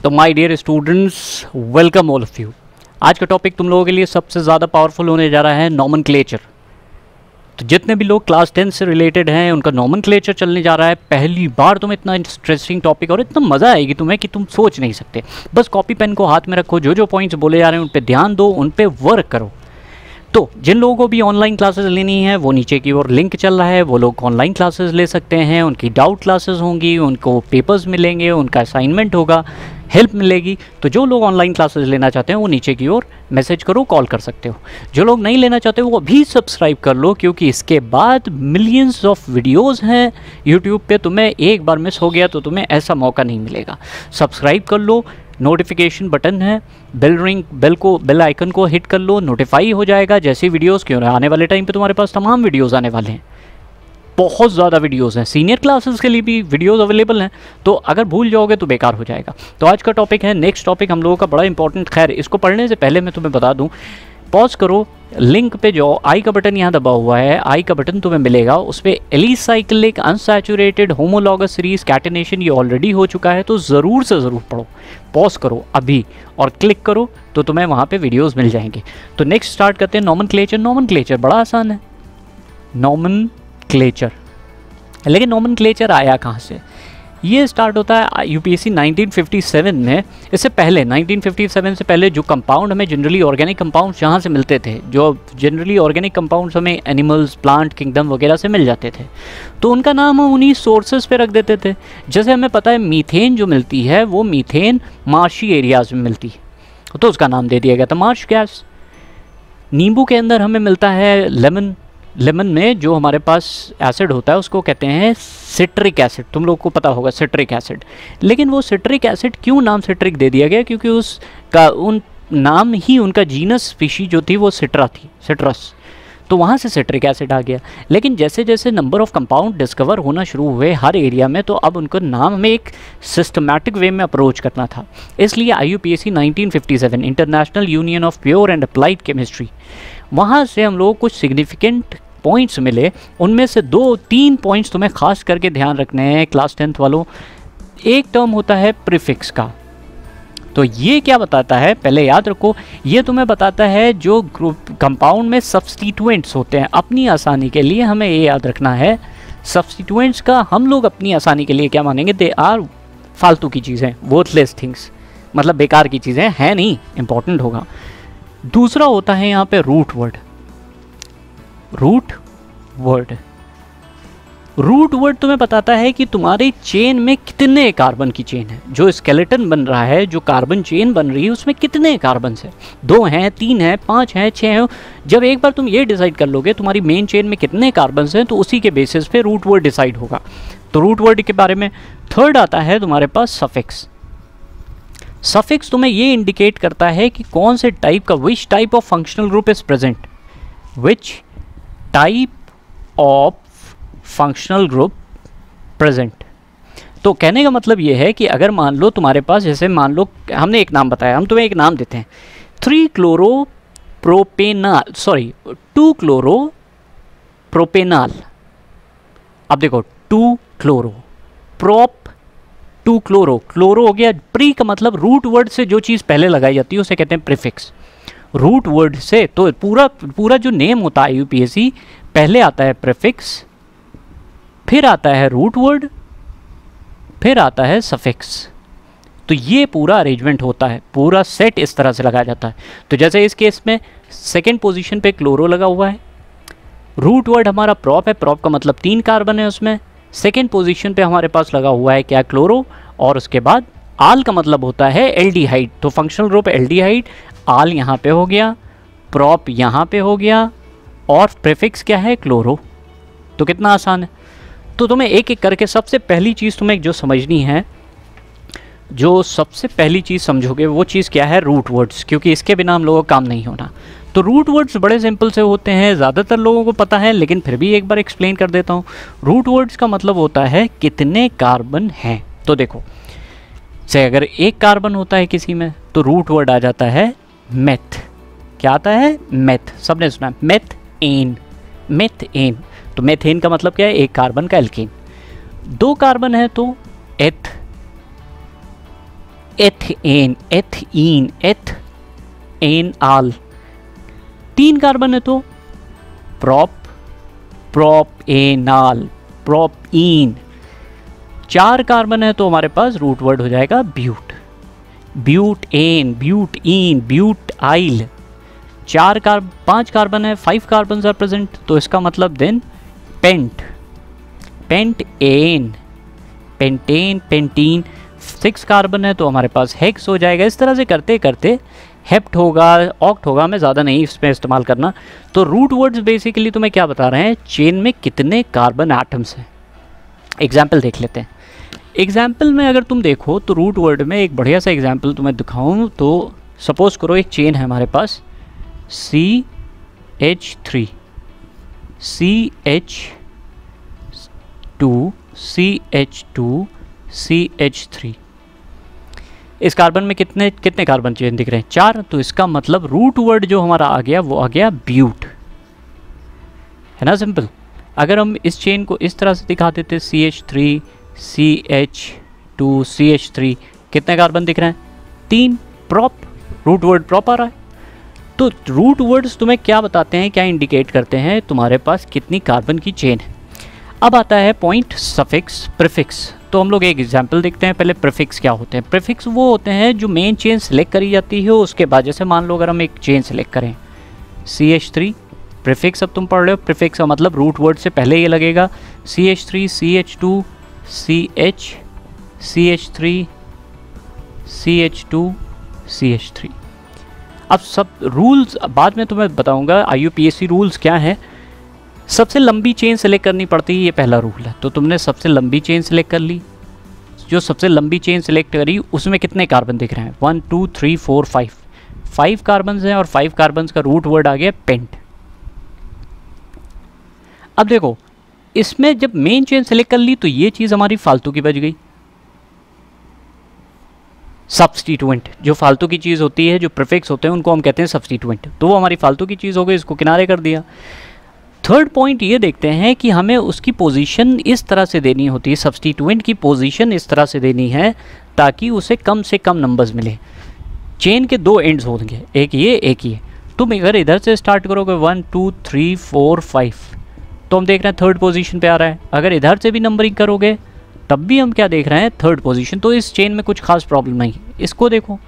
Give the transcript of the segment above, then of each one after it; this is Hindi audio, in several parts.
तो my dear students, welcome all of you. आज का टॉपिक तुम लोगों के लिए सबसे ज़्यादा पावरफुल होने जा रहा है नॉमेनक्लेचर। तो जितने भी लोग क्लास 10 से रिलेटेड हैं उनका नॉमेनक्लेचर चलने जा रहा है। पहली बार तुम्हें इतना इंटरेस्टिंग टॉपिक और इतना मज़ा आएगी तुम्हें कि तुम सोच नहीं सकते। बस कॉपी पेन को हाथ में रखो, जो जो पॉइंट्स बोले जा रहे हैं उन पर ध्यान दो, उन पर वर्क करो। तो जिन लोगों को भी ऑनलाइन क्लासेस लेनी है वो नीचे की ओर लिंक चल रहा है, वो लोग ऑनलाइन क्लासेस ले सकते हैं। उनकी डाउट क्लासेस होंगी, उनको पेपर्स मिलेंगे, उनका असाइनमेंट होगा, हेल्प मिलेगी। तो जो लोग ऑनलाइन क्लासेस लेना चाहते हैं वो नीचे की ओर मैसेज करो, कॉल कर सकते हो। जो लोग नहीं लेना चाहते वो अभी सब्सक्राइब कर लो, क्योंकि इसके बाद मिलियंस ऑफ वीडियोस हैं यूट्यूब पे। तुम्हें एक बार मिस हो गया तो तुम्हें ऐसा मौका नहीं मिलेगा। सब्सक्राइब कर लो, नोटिफिकेशन बटन है, बेल आइकन को हिट कर लो, नोटिफाई हो जाएगा जैसी वीडियोस। क्यों आने वाले टाइम पे तुम्हारे पास तमाम वीडियोस आने वाले हैं, बहुत ज़्यादा वीडियोस हैं। सीनियर क्लासेस के लिए भी वीडियोस अवेलेबल हैं, तो अगर भूल जाओगे तो बेकार हो जाएगा। तो आज का टॉपिक है, नेक्स्ट टॉपिक हम लोगों का बड़ा इंपॉर्टेंट। खैर, इसको पढ़ने से पहले मैं तुम्हें बता दूं, पॉज करो, लिंक पे जाओ, आई का बटन यहाँ दबा हुआ है, आई का बटन तुम्हें मिलेगा, उस पर alicyclic unsaturated homologous series catenation ये ऑलरेडी हो चुका है, तो ज़रूर से ज़रूर पढ़ो। पॉज करो अभी और क्लिक करो तो तुम्हें वहाँ पे वीडियोस मिल जाएंगे। तो नेक्स्ट स्टार्ट करते हैं नॉमेनक्लेचर। नॉमेनक्लेचर बड़ा आसान है, नॉमेनक्लेचर। लेकिन नॉमेनक्लेचर आया कहाँ से? ये स्टार्ट होता है यूपीएससी 1957 में। इससे पहले 1957 से पहले जो कंपाउंड हमें जनरली ऑर्गेनिक कंपाउंड्स जहाँ से मिलते थे, जो जनरली ऑर्गेनिक कंपाउंड्स हमें एनिमल्स, प्लांट किंगडम वगैरह से मिल जाते थे, तो उनका नाम हम उन्हीं सोर्सेज पे रख देते थे। जैसे हमें पता है मीथेन जो मिलती है वो मीथेन मार्शी एरियाज़ में मिलती है, तो उसका नाम दे दिया गया था मार्श गैस। नींबू के अंदर हमें मिलता है लेमन में जो हमारे पास एसिड होता है उसको कहते हैं सिट्रिक एसिड। तुम लोग को पता होगा सिट्रिक एसिड। लेकिन वो सिट्रिक एसिड क्यों नाम सिट्रिक दे दिया गया? क्योंकि उसका उन नाम ही उनका जीनस स्पीशी जो थी वो सिट्रा थी, सिट्रस, तो वहाँ से सिट्रिक एसिड आ गया। लेकिन जैसे जैसे नंबर ऑफ कंपाउंड डिस्कवर होना शुरू हुए हर एरिया में, तो अब उनका नाम हमें एक सिस्टमैटिक वे में अप्रोच करना था। इसलिए IUPAC 1957 international union of pure and applied chemistry, वहाँ से हम लोग कुछ सिग्निफिकेंट पॉइंट्स मिले। उनमें से 2-3 पॉइंट्स तुम्हें खास करके ध्यान रखने हैं क्लास 10th वालों। एक टर्म होता है प्रीफिक्स का। तो ये क्या बताता है, पहले याद रखो, ये तुम्हें बताता है जो ग्रुप कंपाउंड में सब्स्टिट्यूएंट्स होते हैं। अपनी आसानी के लिए हमें ये याद रखना है, सब्स्टिट्यूएंट्स का हम लोग अपनी आसानी के लिए क्या मानेंगे? दे आर फालतू की चीज़ें, वर्थलेस थिंग्स, मतलब बेकार की चीज़ें हैं नहीं, इंपॉर्टेंट होगा। दूसरा होता है यहाँ पे रूट वर्ड। रूट वर्ड तुम्हें बताता है कि तुम्हारी चेन में कितने कार्बन की चेन है। जो स्केलेटन बन रहा है, जो कार्बन चेन बन रही है, उसमें कितने कार्बन है? 2 हैं, 3 हैं, 5 हैं, 6 हैं। जब एक बार तुम ये डिसाइड कर लोगे तुम्हारी मेन चेन में कितने कार्बन हैं, तो उसी के बेसिस पे रूट वर्ड डिसाइड होगा। तो रूट वर्ड के बारे में। थर्ड आता है तुम्हारे पास सफिक्स। सफिक्स तुम्हें ये इंडिकेट करता है कि कौन से टाइप का, which type of functional group is present, which type of functional group present. तो कहने का मतलब ये है कि अगर मान लो तुम्हारे पास, जैसे मान लो हमने एक नाम बताया, हम तुम्हें एक नाम देते हैं 2-क्लोरोप्रोपेनाल। अब देखो 2-क्लोरो, प्रोप 2-क्लोरो, क्लोरो हो गया। प्री का मतलब रूट वर्ड से जो चीज़ पहले लगाई जाती है उसे कहते हैं प्रीफिक्स। रूट वर्ड से तो पूरा जो नेम होता है IUPAC, पहले आता है प्रीफिक्स, फिर आता है रूट वर्ड, फिर आता है सफिक्स। तो ये पूरा अरेंजमेंट होता है, पूरा सेट इस तरह से लगाया जाता है। तो जैसे इस केस में सेकेंड पोजीशन पे क्लोरो लगा हुआ है, रूट वर्ड हमारा प्रोप है, प्रोप का मतलब 3 कार्बन है उसमें। सेकेंड पोजीशन पे हमारे पास लगा हुआ है क्या? क्लोरो। और उसके बाद आल का मतलब होता है एल्डिहाइड, तो फंक्शनल ग्रुप एल्डिहाइड। आल यहाँ पे हो गया, प्रोप यहाँ पे हो गया, और प्रीफिक्स क्या है? क्लोरो। तो कितना आसान है। तो तुम्हें एक एक करके सबसे पहली चीज़ तुम्हें जो समझनी है, जो सबसे पहली चीज़ समझोगे वो चीज़ क्या है? रूट वर्ड्स, क्योंकि इसके बिना हम लोगों का काम नहीं होना। तो रूट वर्ड्स बड़े सिंपल से होते हैं, ज़्यादातर लोगों को पता है, लेकिन फिर भी एक बार एक्सप्लेन कर देता हूँ। रूट वर्ड्स का मतलब होता है कितने कार्बन हैं। तो देखो, से अगर एक कार्बन होता है किसी में तो रूट वर्ड आ जाता है मेथ। क्या आता है? मेथ। सबने सुना मेथेन, मेथेन। तो मेथेन का मतलब क्या है? एक कार्बन का एल्केन। 2 कार्बन है तो एथेन, एथीन, एथ एन आल। 3 कार्बन है तो प्रोप, प्रोपेनाल, प्रोपीन। 4 कार्बन है तो हमारे पास रूट वर्ड हो जाएगा but, butane, butene, butyl. 5 carbon है, 5 कार्बन आर प्रेजेंट, तो इसका मतलब then pent, pentane, pentane, pentene. 6 carbon है तो हमारे पास हेक्स हो जाएगा। इस तरह से करते करते हेप्ट होगा, ऑक्ट होगा, हमें ज़्यादा नहीं इसमें इस्तेमाल करना। तो रूट वर्ड्स बेसिकली तुम्हें क्या बता रहे हैं, चेन में कितने कार्बन एटम्स हैं। एग्जाम्पल देख लेते हैं। एग्जाम्पल में अगर तुम देखो तो रूट वर्ड में एक बढ़िया सा एग्जाम्पल तुम्हें दिखाऊं तो सपोज करो एक चेन है हमारे पास CH3, CH2, CH2, CH3। इस कार्बन में कितने कार्बन चेन दिख रहे हैं, 4। तो इसका मतलब रूट वर्ड जो हमारा आ गया वो आ गया ब्यूट, है ना, सिंपल। अगर हम इस चेन को इस तरह से दिखा देते CH3, CH2, CH3, कितने कार्बन दिख रहे हैं, 3। प्रॉप, रूट वर्ड प्रॉप आ रहा है। तो रूट वर्ड्स तुम्हें क्या बताते हैं, क्या इंडिकेट करते हैं, तुम्हारे पास कितनी कार्बन की चेन है। अब आता है पॉइंट सफिक्स, प्रीफिक्स। तो हम लोग एक एग्जांपल देखते हैं। पहले प्रीफिक्स क्या होते हैं। प्रीफिक्स वो होते हैं जो मेन चेन सेलेक्ट करी जाती है उसके बाद, जैसे मान लो अगर हम एक चेन सेलेक्ट करें CH3, प्रीफिक्स अब तुम पढ़ रहे हो, प्रीफिक्स का मतलब रूट वर्ड से पहले ये लगेगा, CH3, CH2, CH, CH3, CH2, CH3। अब सब रूल्स बाद में तुम्हें बताऊंगा, IUPAC रूल्स क्या है। सबसे लंबी चेन सेलेक्ट करनी पड़ती है, ये पहला रूल है। तो तुमने सबसे लंबी चेन सेलेक्ट कर ली, जो सबसे लंबी चेन सेलेक्ट करी उसमें कितने कार्बन दिख रहे हैं, 1 2 3 4 5 कार्बन हैं, और 5 कार्बन का रूट वर्ड आ गया पेंट। अब देखो इसमें जब मेन चेन सेलेक्ट कर ली तो ये चीज़ हमारी फालतू की बच गई। सब्स्टिट्यूएंट, जो फालतू की चीज़ होती है, जो प्रीफिक्स होते हैं उनको हम कहते हैं सब्स्टिट्यूएंट, तो वो हमारी फालतू की चीज़ हो गई, इसको किनारे कर दिया। थर्ड पॉइंट ये देखते हैं कि हमें उसकी पोजीशन इस तरह से देनी होती है, सब्स्टिट्यूएंट की पोजीशन इस तरह से देनी है ताकि उसे कम से कम नंबर्स मिले। चेन के 2 एंड्स होंगे, एक ये। तुम अगर इधर से स्टार्ट करोगे 1 2 3 4 5, तो हम देख रहे हैं 3rd पोजीशन पे आ रहा है। अगर इधर से भी नंबरिंग करोगे तब भी हम क्या देख रहे हैं, 3rd पोजीशन। तो इस चेन में कुछ खास प्रॉब्लम नहीं। इसको देखो,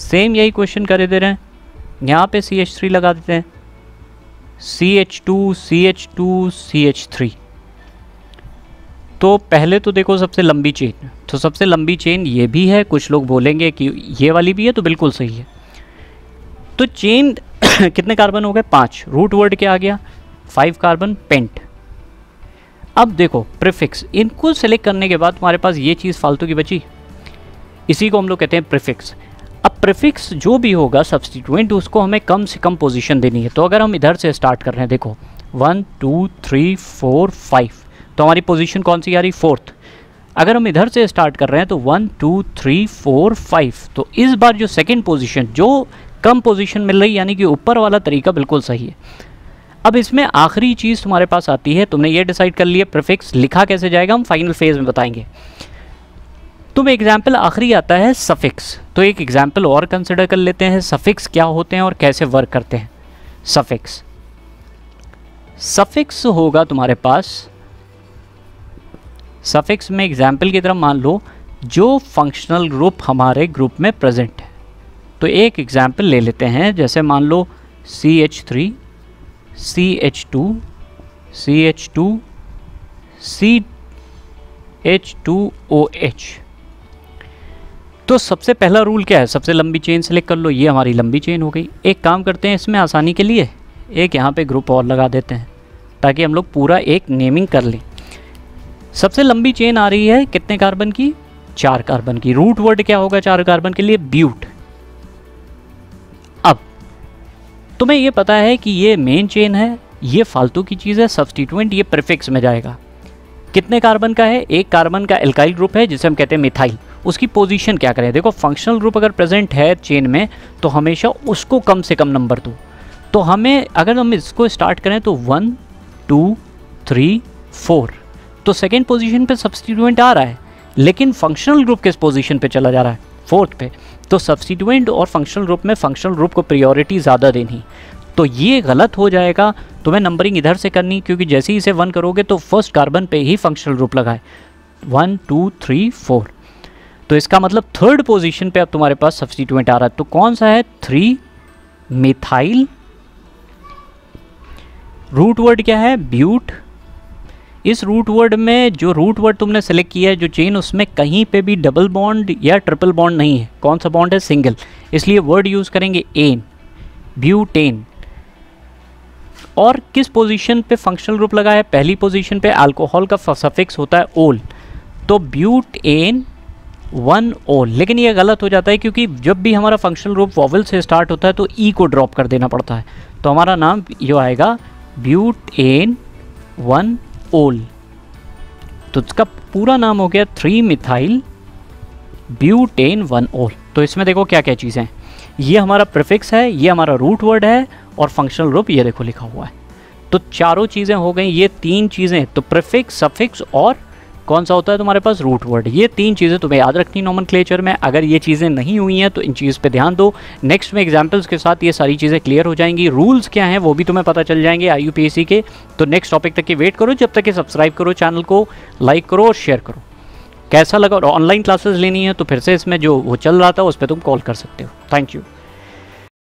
सेम यही क्वेश्चन कर दे रहे हैं, यहाँ पे CH3 लगा देते हैं, CH2, CH2, CH3। तो पहले तो देखो सबसे लंबी चेन, तो सबसे लंबी चेन ये भी है। कुछ लोग बोलेंगे कि ये वाली भी है, तो बिल्कुल सही है। तो चेन कितने कार्बन हो गए, 5। रूट वर्ड क्या आ गया, 5 कार्बन, पेंट। अब देखो प्रीफिक्स, इनको सेलेक्ट करने के बाद तुम्हारे पास ये चीज़ फालतू की बची, इसी को हम लोग कहते हैं प्रीफिक्स। अब प्रीफिक्स जो भी होगा सब्स्टिट्यूएंट, उसको हमें कम से कम पोजीशन देनी है। तो अगर हम इधर से स्टार्ट कर रहे हैं, देखो 1 2 3 4 5, तो हमारी पोजीशन कौन सी आ रही, 4th। अगर हम इधर से स्टार्ट कर रहे हैं तो 1 2 3 4 5, तो इस बार जो सेकेंड पोजीशन, जो कम पोजीशन मिल रही, यानी कि ऊपर वाला तरीका बिल्कुल सही है। अब इसमें आखिरी चीज़ तुम्हारे पास आती है, तुमने ये डिसाइड कर लिया प्रीफिक्स लिखा कैसे जाएगा, हम फाइनल फेज में बताएंगे। तुम एग्जाम्पल आखिरी आता है सफिक्स। तो एक एग्जाम्पल और कंसिडर कर लेते हैं, सफिक्स क्या होते हैं और कैसे वर्क करते हैं। सफिक्स होगा तुम्हारे पास, सफिक्स में एग्जाम्पल की तरह मान लो जो फंक्शनल ग्रुप हमारे ग्रुप में प्रेजेंट है। तो एक एग्जाम्पल ले लेते हैं, जैसे मान लो CH3, CH2, CH2, CH2OH। तो सबसे पहला रूल क्या है, सबसे लंबी चेन सेलेक्ट कर लो, ये हमारी लंबी चेन हो गई। एक काम करते हैं, इसमें आसानी के लिए एक यहाँ पे ग्रुप और लगा देते हैं ताकि हम लोग पूरा एक नेमिंग कर लें। सबसे लंबी चेन आ रही है कितने कार्बन की, 4 कार्बन की। रूट वर्ड क्या होगा 4 कार्बन के लिए, ब्यूट। अब तुम्हें ये पता है कि ये मेन चेन है, ये फालतू की चीज़ है, सब्स्टिट्यूएंट ये प्रीफिक्स में जाएगा। कितने कार्बन का है, 1 कार्बन का एल्काइल ग्रुप है जिसे हम कहते हैं मिथाइल। उसकी पोजीशन क्या करें, देखो फंक्शनल ग्रुप अगर प्रेजेंट है चेन में तो हमेशा उसको कम से कम नंबर दो। तो हमें अगर हम इसको स्टार्ट करें तो 1 2 3 4, तो सेकेंड पोजीशन पे सब्स्टिट्यूएंट आ रहा है, लेकिन फंक्शनल ग्रुप किस पोजीशन पे चला जा रहा है, 4th पे। तो सब्स्टिट्यूएंट और फंक्शनल ग्रुप में फंक्शनल ग्रुप को प्रायोरिटी ज़्यादा देनी, तो ये गलत हो जाएगा। तुम्हें नंबरिंग इधर से करनी, क्योंकि जैसे ही इसे 1 करोगे तो फर्स्ट कार्बन पे ही फंक्शनल ग्रुप लगाए, 1 2 3 4। तो इसका मतलब 3rd पोजीशन पे अब तुम्हारे पास सब्स्टिट्यूएंट आ रहा है। तो कौन सा है, 3 मिथाइल। रूट वर्ड क्या है, ब्यूट। इस रूट वर्ड में जो रूट वर्ड तुमने सेलेक्ट किया है जो चेन, उसमें कहीं पे भी डबल बॉन्ड या ट्रिपल बॉन्ड नहीं है। कौन सा बॉन्ड है, सिंगल, इसलिए वर्ड यूज़ करेंगे एन, ब्यूटेन। और किस पोजीशन पे फंक्शनल ग्रुप लगा है, पहली पोजीशन पे। अल्कोहल का सफिक्स होता है ओल, तो ब्यूटेन 1 ओल। लेकिन ये गलत हो जाता है, क्योंकि जब भी हमारा फंक्शनल ग्रुप वॉवल से स्टार्ट होता है तो ई को ड्रॉप कर देना पड़ता है। तो हमारा नाम जो आएगा ब्यूटेन 1 ओल। तो इसका पूरा नाम हो गया 3 मिथाइल ब्यूटेन 1 ओल। तो इसमें देखो क्या क्या चीज़ें हैं, ये हमारा प्रीफिक्स है, ये हमारा रूट वर्ड है, और फंक्शनल ग्रुप ये देखो लिखा हुआ है। तो चारों चीज़ें हो गई, ये 3 चीज़ें, तो प्रीफिक्स, सफिक्स और कौन सा होता है तुम्हारे पास, रूट वर्ड। ये 3 चीज़ें तुम्हें याद रखनी नोमेनक्लेचर में। अगर ये चीज़ें नहीं हुई हैं तो इन चीज़ पे ध्यान दो। नेक्स्ट में एग्जांपल्स के साथ ये सारी चीज़ें क्लियर हो जाएंगी। रूल्स क्या हैं वो भी तुम्हें पता चल जाएंगे IUPAC के। तो नेक्स्ट टॉपिक तक की वेट करो, जब तक कि सब्सक्राइब करो चैनल को, लाइक करो और शेयर करो। कैसा लगा, और ऑनलाइन क्लासेस लेनी है तो फिर से इसमें जो वो चल रहा था उस पर तुम कॉल कर सकते हो। Thank you.